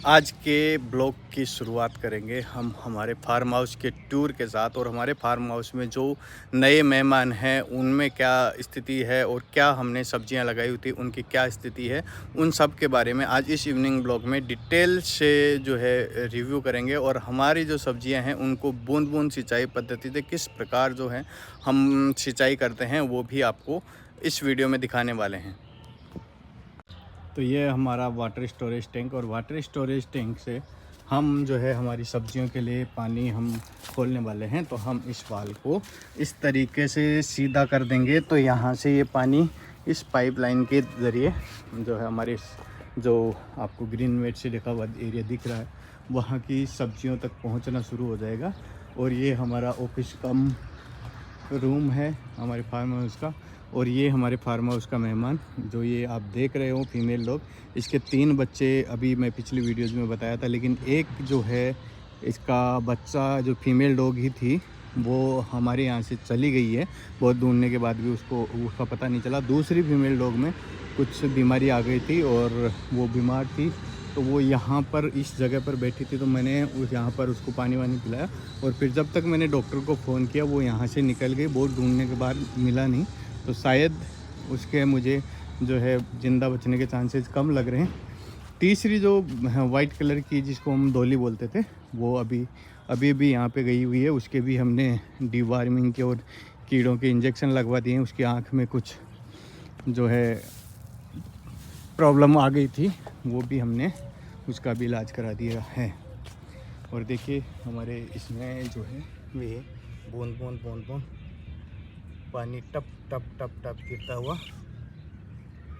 आज के ब्लॉग की शुरुआत करेंगे हम हमारे फार्म हाउस के टूर के साथ। और हमारे फार्म हाउस में जो नए मेहमान हैं उनमें क्या स्थिति है और क्या हमने सब्जियां लगाई हुई थी उनकी क्या स्थिति है, उन सब के बारे में आज इस इवनिंग ब्लॉग में डिटेल से जो है रिव्यू करेंगे। और हमारी जो सब्जियां हैं उनको बूंद बूंद सिंचाई पद्धति से किस प्रकार जो है हम सिंचाई करते हैं वो भी आपको इस वीडियो में दिखाने वाले हैं। तो ये हमारा वाटर स्टोरेज टैंक, और वाटर स्टोरेज टैंक से हम जो है हमारी सब्जियों के लिए पानी हम खोलने वाले हैं। तो हम इस वाल को इस तरीके से सीधा कर देंगे तो यहाँ से ये पानी इस पाइपलाइन के ज़रिए जो है हमारे जो आपको ग्रीन मेट से लिखा हुआ एरिया दिख रहा है वहाँ की सब्जियों तक पहुँचना शुरू हो जाएगा। और ये हमारा ऑफिस कम रूम है हमारे फार्म हाउस का। और ये हमारे फार्म हाउस का मेहमान जो ये आप देख रहे हो फीमेल लोग, इसके 3 बच्चे अभी मैं पिछली वीडियोस में बताया था, लेकिन एक जो है इसका बच्चा जो फीमेल डॉग ही थी वो हमारे यहाँ से चली गई है। बहुत ढूंढने के बाद भी उसका पता नहीं चला। दूसरी फीमेल डॉग में कुछ बीमारी आ गई थी और वो बीमार थी, तो वो यहाँ पर इस जगह पर बैठी थी, तो मैंने यहाँ पर उसको पानी वानी पिलाया। और फिर जब तक मैंने डॉक्टर को फ़ोन किया वो यहाँ से निकल गई। बहुत ढूंढने के बाद मिला नहीं, तो शायद उसके मुझे जो है ज़िंदा बचने के चांसेस कम लग रहे हैं। तीसरी जो वाइट कलर की जिसको हम डॉली बोलते थे वो अभी भी यहाँ पे गई हुई है। उसके भी हमने डिवार्मिंग के और कीड़ों के इंजेक्शन लगवा दिए हैं। उसकी आँख में कुछ जो है प्रॉब्लम आ गई थी, वो भी हमने उसका भी इलाज करा दिया है। और देखिए हमारे इसमें जो है वे बूंद बूंद बूंद बूंद पानी टप टप टप टप गिरता हुआ,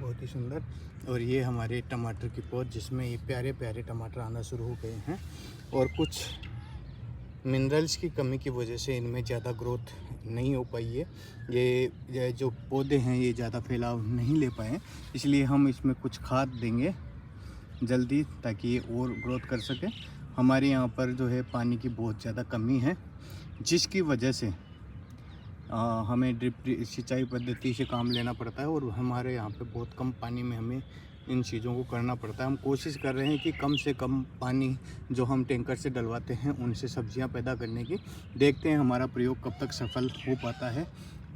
बहुत ही सुंदर। और ये हमारे टमाटर की पौध जिसमें ये प्यारे प्यारे टमाटर आना शुरू हो गए हैं। और कुछ मिनरल्स की कमी की वजह से इनमें ज़्यादा ग्रोथ नहीं हो पाई है। ये जो पौधे हैं ये ज़्यादा फैलाव नहीं ले पाए, इसलिए हम इसमें कुछ खाद देंगे जल्दी ताकि ये और ग्रोथ कर सके। हमारे यहाँ पर जो है पानी की बहुत ज़्यादा कमी है, जिसकी वजह से हमें ड्रिप सिंचाई पद्धति से काम लेना पड़ता है। और हमारे यहाँ पे बहुत कम पानी में हमें इन चीज़ों को करना पड़ता है। हम कोशिश कर रहे हैं कि कम से कम पानी जो हम टैंकर से डलवाते हैं उनसे सब्जियां पैदा करने की। देखते हैं हमारा प्रयोग कब तक सफल हो पाता है।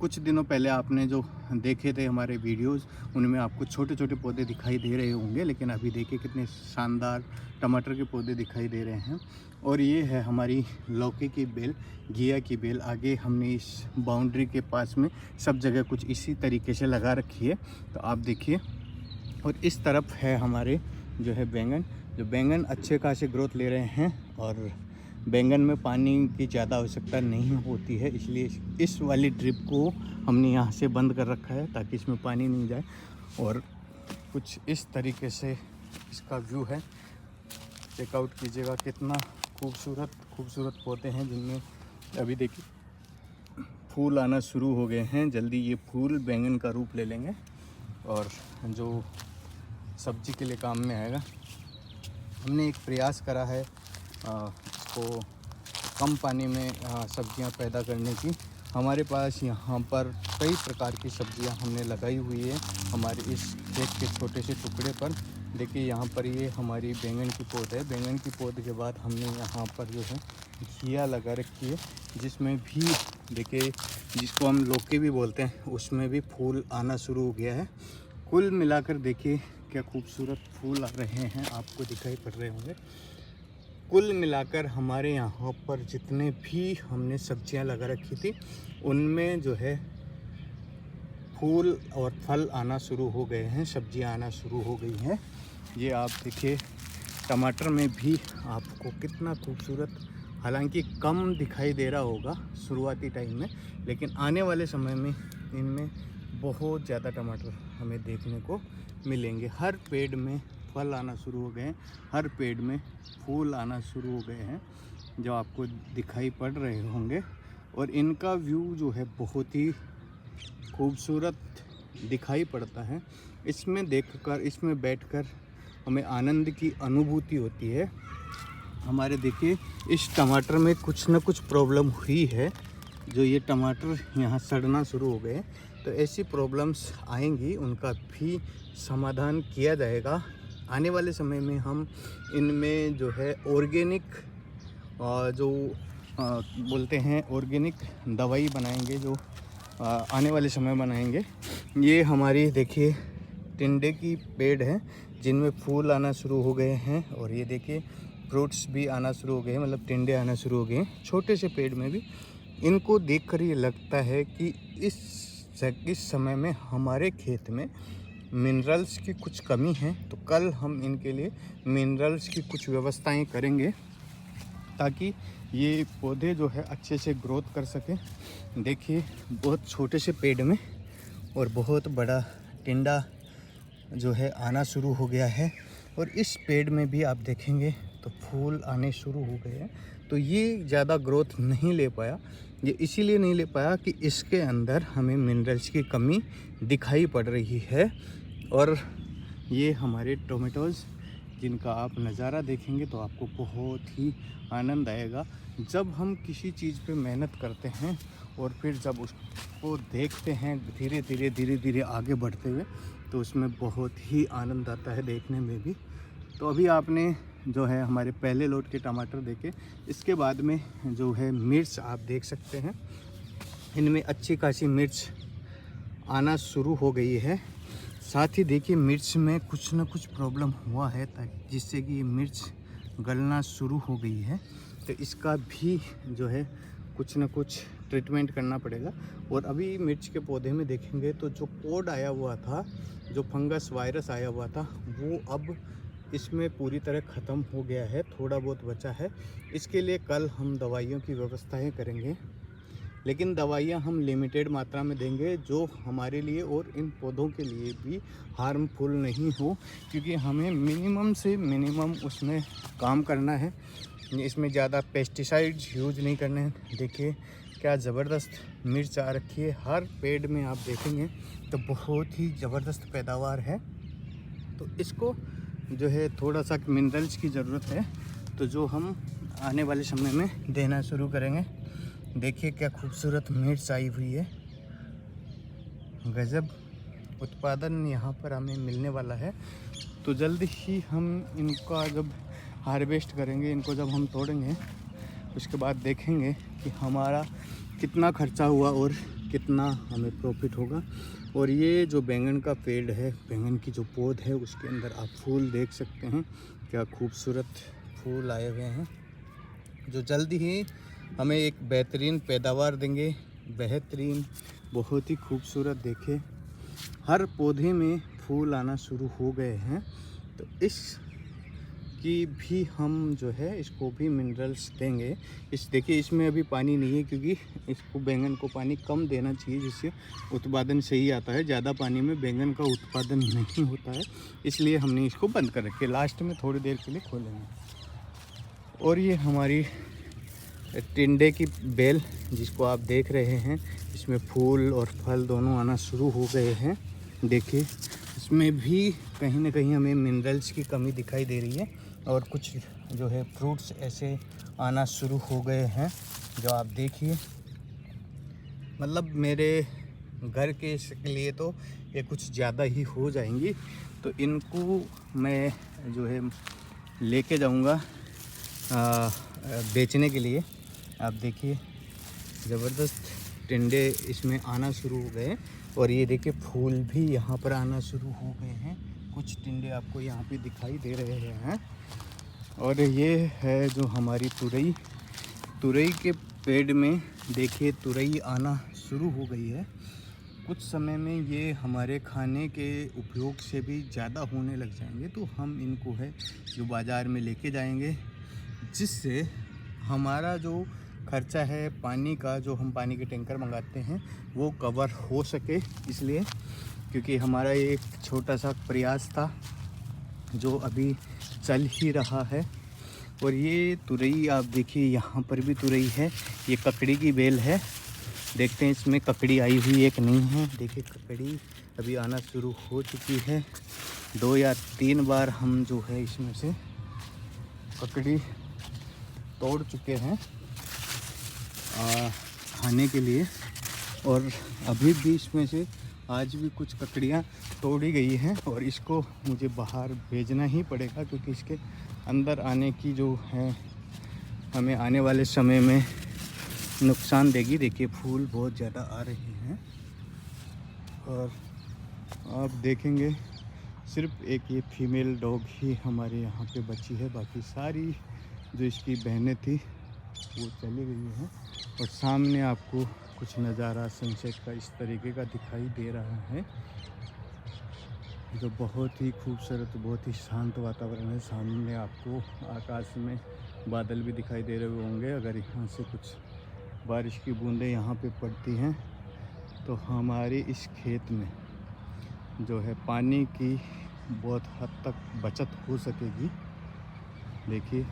कुछ दिनों पहले आपने जो देखे थे हमारे वीडियोस उनमें आपको छोटे छोटे पौधे दिखाई दे रहे होंगे, लेकिन अभी देखिए कितने शानदार टमाटर के पौधे दिखाई दे रहे हैं। और ये है हमारी लौकी की बेल, घिया की बेल। आगे हमने इस बाउंड्री के पास में सब जगह कुछ इसी तरीके से लगा रखी है, तो आप देखिए। और इस तरफ है हमारे जो है बैंगन, जो बैंगन अच्छे खासे ग्रोथ ले रहे हैं। और बैंगन में पानी की ज़्यादा आवश्यकता नहीं होती है, इसलिए इस वाली ड्रिप को हमने यहाँ से बंद कर रखा है ताकि इसमें पानी नहीं जाए। और कुछ इस तरीके से इसका व्यू है, चेकआउट कीजिएगा कितना खूबसूरत खूबसूरत पौधे हैं जिनमें अभी देखिए फूल आना शुरू हो गए हैं। जल्दी ये फूल बैंगन का रूप ले लेंगे और जो सब्जी के लिए काम में आएगा। हमने एक प्रयास करा है इसको कम पानी में सब्जियां पैदा करने की। हमारे पास यहाँ पर कई प्रकार की सब्जियां हमने लगाई हुई है हमारे इस खेत के छोटे से टुकड़े पर। देखिए यहाँ पर ये हमारी बैंगन की पौध है। बैंगन की पौध के बाद हमने यहाँ पर जो है घिया लगा रखी है, जिसमें भी देखिए जिसको हम लौकी भी बोलते हैं उसमें भी फूल आना शुरू हो गया है। कुल मिलाकर देखिए क्या खूबसूरत फूल आ रहे हैं, आपको दिखाई पड़ रहे होंगे। कुल मिलाकर हमारे यहाँ पर जितने भी हमने सब्जियां लगा रखी थी उनमें जो है फूल और फल आना शुरू हो गए हैं, सब्जियां आना शुरू हो गई हैं। ये आप देखिए टमाटर में भी आपको कितना खूबसूरत, हालांकि कम दिखाई दे रहा होगा शुरुआती टाइम में, लेकिन आने वाले समय में इनमें बहुत ज़्यादा टमाटर हमें देखने को मिलेंगे। हर पेड़ में फल आना शुरू हो गए हैं, हर पेड़ में फूल आना शुरू हो गए हैं जो आपको दिखाई पड़ रहे होंगे। और इनका व्यू जो है बहुत ही खूबसूरत दिखाई पड़ता है। इसमें देखकर, इसमें बैठकर हमें आनंद की अनुभूति होती है। हमारे देखिए इस टमाटर में कुछ ना कुछ प्रॉब्लम हुई है, जो ये टमाटर यहाँ सड़ना शुरू हो गए। तो ऐसी प्रॉब्लम्स आएंगी, उनका भी समाधान किया जाएगा आने वाले समय में हम इनमें जो है ऑर्गेनिक जो बोलते हैं ऑर्गेनिक दवाई बनाएंगे, जो आने वाले समय बनाएंगे। ये हमारी देखिए टिंडे की पेड़ है जिनमें फूल आना शुरू हो गए हैं, और ये देखिए फ्रूट्स भी आना शुरू हो गए हैं, मतलब टिंडे आना शुरू हो गए हैं छोटे से पेड़ में भी। इनको देखकर ये लगता है कि इस समय में हमारे खेत में मिनरल्स की कुछ कमी है, तो कल हम इनके लिए मिनरल्स की कुछ व्यवस्थाएं करेंगे ताकि ये पौधे जो है अच्छे से ग्रोथ कर सकें। देखिए बहुत छोटे से पेड़ में और बहुत बड़ा टिंडा जो है आना शुरू हो गया है, और इस पेड़ में भी आप देखेंगे तो फूल आने शुरू हो गए हैं। तो ये ज़्यादा ग्रोथ नहीं ले पाया, ये इसीलिए नहीं ले पाया कि इसके अंदर हमें मिनरल्स की कमी दिखाई पड़ रही है। और ये हमारे टोमेटोज़ जिनका आप नज़ारा देखेंगे तो आपको बहुत ही आनंद आएगा। जब हम किसी चीज़ पे मेहनत करते हैं और फिर जब उसको देखते हैं धीरे धीरे आगे बढ़ते हुए, तो उसमें बहुत ही आनंद आता है देखने में भी। तो अभी आपने जो है हमारे पहले लोट के टमाटर देखे, इसके बाद में जो है मिर्च आप देख सकते हैं, इनमें अच्छी खासी मिर्च आना शुरू हो गई है। साथ ही देखिए मिर्च में कुछ ना कुछ प्रॉब्लम हुआ है जिससे कि ये मिर्च गलना शुरू हो गई है, तो इसका भी जो है कुछ ना कुछ ट्रीटमेंट करना पड़ेगा। और अभी मिर्च के पौधे में देखेंगे तो जो कोड आया हुआ था, जो फंगस वायरस आया हुआ था, वो अब इसमें पूरी तरह ख़त्म हो गया है, थोड़ा बहुत बचा है। इसके लिए कल हम दवाइयों की व्यवस्थाएं करेंगे, लेकिन दवाइयां हम लिमिटेड मात्रा में देंगे जो हमारे लिए और इन पौधों के लिए भी हार्मफुल नहीं हो, क्योंकि हमें मिनिमम से मिनिमम उसमें काम करना है। इसमें ज़्यादा पेस्टिसाइड्स यूज नहीं करने हैं। देखिए क्या ज़बरदस्त मिर्च आ रखी है, हर पेड़ में आप देखेंगे तो बहुत ही ज़बरदस्त पैदावार है। तो इसको जो है थोड़ा सा मिनरल्स की ज़रूरत है, तो जो हम आने वाले समय में देना शुरू करेंगे। देखिए क्या खूबसूरत मिर्च आई हुई है, गजब उत्पादन यहाँ पर हमें मिलने वाला है। तो जल्द ही हम इनका जब हार्वेस्ट करेंगे, इनको जब हम तोड़ेंगे, उसके बाद देखेंगे कि हमारा कितना खर्चा हुआ और कितना हमें प्रॉफिट होगा। और ये जो बैंगन का पेड़ है, बैंगन की जो पौध है, उसके अंदर आप फूल देख सकते हैं, क्या खूबसूरत फूल आए हुए हैं, जो जल्दी ही हमें एक बेहतरीन पैदावार देंगे। बेहतरीन, बहुत ही खूबसूरत। देखिए हर पौधे में फूल आना शुरू हो गए हैं, तो इसकी भी हम जो है इसको भी मिनरल्स देंगे। देखिए इसमें अभी पानी नहीं है, क्योंकि इसको बैंगन को पानी कम देना चाहिए जिससे उत्पादन सही आता है। ज़्यादा पानी में बैंगन का उत्पादन नहीं होता है, इसलिए हमने इसको बंद कर रखे। लास्ट में थोड़ी देर के लिए खोलेंगे। और ये हमारी टिंडे की बेल जिसको आप देख रहे हैं, इसमें फूल और फल दोनों आना शुरू हो गए हैं। देखिए इसमें भी कहीं ना कहीं हमें मिनरल्स की कमी दिखाई दे रही है, और कुछ जो है फ्रूट्स ऐसे आना शुरू हो गए हैं जो आप देखिए। मतलब मेरे घर के लिए तो ये कुछ ज़्यादा ही हो जाएंगी, तो इनको मैं जो है लेके जाऊंगा बेचने के लिए। आप देखिए ज़बरदस्त टिंडे इसमें आना शुरू हो गए, और ये देखिए फूल भी यहाँ पर आना शुरू हो गए हैं। कुछ टिंडे आपको यहाँ पे दिखाई दे रहे हैं। और ये है जो हमारी तुरई के पेड़ में देखिए तुरई आना शुरू हो गई है। कुछ समय में ये हमारे खाने के उपयोग से भी ज़्यादा होने लग जाएंगे, तो हम इनको है जो बाज़ार में लेके जाएंगे, जिससे हमारा जो खर्चा है पानी का, जो हम पानी के टैंकर मंगाते हैं, वो कवर हो सके। इसलिए क्योंकि हमारा ये एक छोटा सा प्रयास था जो अभी चल ही रहा है। और ये तुरई आप देखिए, यहाँ पर भी तुरई है, ये ककड़ी की बेल है। देखते हैं इसमें ककड़ी आई हुई एक नहीं है। देखिए ककड़ी अभी आना शुरू हो चुकी है। 2 या 3 बार हम जो है इसमें से ककड़ी तोड़ चुके हैं खाने के लिए, और अभी भी इसमें से आज भी कुछ ककड़ियाँ तोड़ी गई हैं और इसको मुझे बाहर भेजना ही पड़ेगा, क्योंकि इसके अंदर आने की जो है हमें आने वाले समय में नुकसान देगी। देखिए फूल बहुत ज़्यादा आ रहे हैं और आप देखेंगे सिर्फ एक ये फीमेल डॉग ही हमारे यहाँ पे बची है, बाकी सारी जो इसकी बहनें थी वो चली गई हैं। और सामने आपको कुछ नज़ारा सनसेट का इस तरीके का दिखाई दे रहा है, जो बहुत ही खूबसूरत, बहुत ही शांत वातावरण है। सामने आपको आकाश में बादल भी दिखाई दे रहे होंगे। अगर यहाँ से कुछ बारिश की बूंदें यहाँ पे पड़ती हैं तो हमारे इस खेत में जो है पानी की बहुत हद तक बचत हो सकेगी। देखिए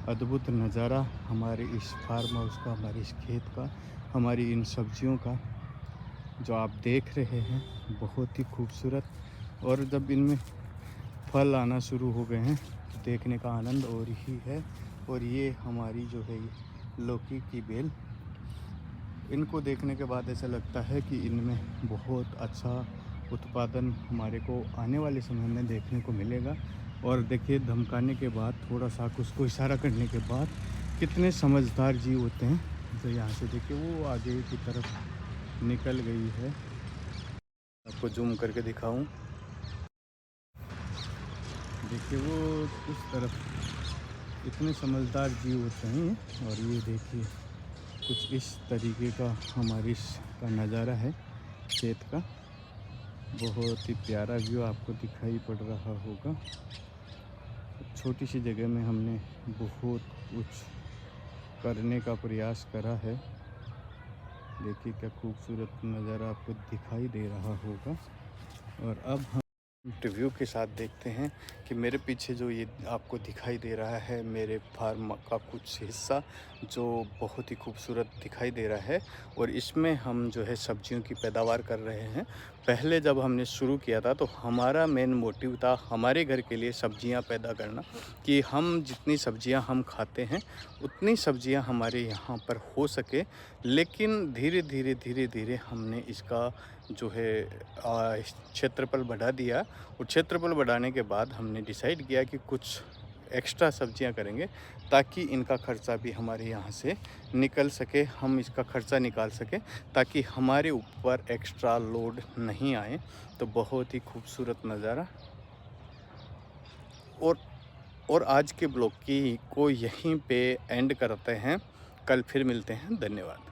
अद्भुत नज़ारा हमारे इस फार्म हाउस का, हमारे इस खेत का, हमारी इन सब्जियों का जो आप देख रहे हैं, बहुत ही खूबसूरत। और जब इनमें फल आना शुरू हो गए हैं तो देखने का आनंद और ही है। और ये हमारी जो है लौकी की बेल, इनको देखने के बाद ऐसा लगता है कि इनमें बहुत अच्छा उत्पादन हमारे को आने वाले समय में देखने को मिलेगा। और देखिए धमकाने के बाद, थोड़ा सा उसको इशारा करने के बाद कितने समझदार जीव होते हैं। तो यहाँ से देखिए वो आगे की तरफ निकल गई है। आपको जूम करके दिखाऊं, देखिए वो उस तरफ इतने समझदार जीव होते हैं। और ये देखिए कुछ इस तरीके का हमारी इसका नज़ारा है खेत का। बहुत ही प्यारा व्यू आपको दिखाई पड़ रहा होगा। छोटी सी जगह में हमने बहुत कुछ करने का प्रयास करा है। देखिए क्या खूबसूरत नज़ारा आपको दिखाई दे रहा होगा। और अब हम रिव्यू के साथ देखते हैं कि मेरे पीछे जो ये आपको दिखाई दे रहा है मेरे फार्म का कुछ हिस्सा, जो बहुत ही खूबसूरत दिखाई दे रहा है। और इसमें हम जो है सब्जियों की पैदावार कर रहे हैं। पहले जब हमने शुरू किया था तो हमारा मेन मोटिव था हमारे घर के लिए सब्जियां पैदा करना, कि हम जितनी सब्जियां हम खाते हैं उतनी सब्जियां हमारे यहाँ पर हो सके। लेकिन धीरे धीरे हमने इसका जो है क्षेत्रफल बढ़ा दिया। और क्षेत्रफल बढ़ाने के बाद हमने डिसाइड किया कि कुछ एक्स्ट्रा सब्जियां करेंगे, ताकि इनका खर्चा भी हमारे यहाँ से निकल सके, हम इसका खर्चा निकाल सकें, ताकि हमारे ऊपर एक्स्ट्रा लोड नहीं आए। तो बहुत ही खूबसूरत नज़ारा। और आज के ब्लॉग की को यहीं पे एंड करते हैं। कल फिर मिलते हैं। धन्यवाद।